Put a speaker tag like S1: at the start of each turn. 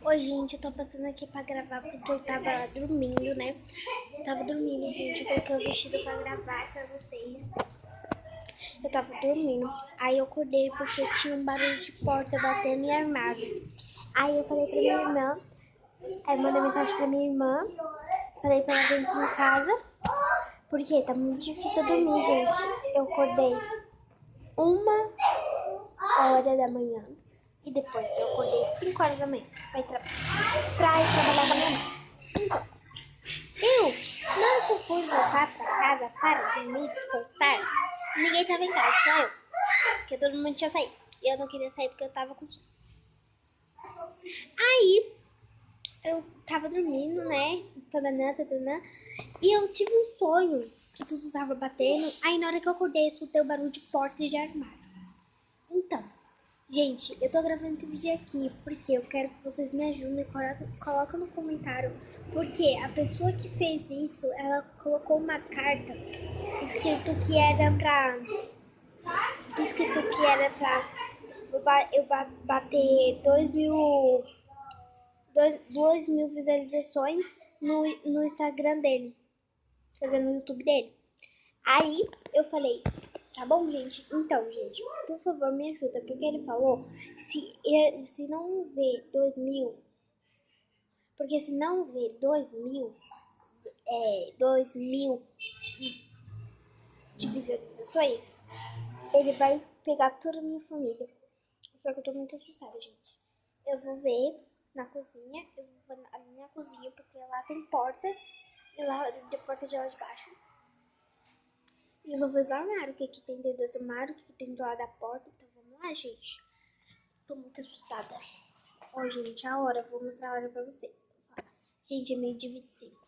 S1: Oi, gente, eu tô passando aqui pra gravar porque eu tava dormindo, né? Eu tava dormindo, gente, eu coloquei o vestido pra gravar pra vocês. Eu tava dormindo, aí eu acordei porque tinha um barulho de porta batendo em armário. Aí eu falei pra minha irmã, aí eu mandei mensagem pra minha irmã, falei pra ela vir aqui em casa, porque tá muito difícil eu dormir, gente. Eu acordei 1h da manhã e depois eu acordei 5 horas da manhã pra ir trabalhar com a minha mãe. Então, na hora que eu fui voltar pra casa para dormir, descansar, ninguém tava em casa, só eu. Porque todo mundo tinha saído. E eu não queria sair porque eu tava com sono. Aí, eu tava dormindo, né? Tadanã. E eu tive um sonho que tudo tava batendo. Aí, na hora que eu acordei, eu escutei o barulho de porta e de armário. Então, gente, eu tô gravando esse vídeo aqui porque eu quero que vocês me ajudem e coloquem no comentário. Porque a pessoa que fez isso, ela colocou uma carta escrito que era pra eu bater 2.000 visualizações no Instagram dele, fazendo no YouTube dele. Aí eu falei, tá bom, gente? Então, gente, por favor, me ajuda, porque ele falou se não ver 2.000, porque se não ver 2.000 de visualizações, ele vai pegar toda a minha família. Só que eu tô muito assustada, gente. Eu vou ver na cozinha, eu vou ali na cozinha, porque lá tem porta, e lá tem porta de lá de baixo. E eu vou ver os armários, o que tem dentro dos armários, o que tem do lado da porta. Então vamos lá, gente. Tô muito assustada. Ó, gente, a hora, vou mostrar a hora pra você. Gente, é meio de 25.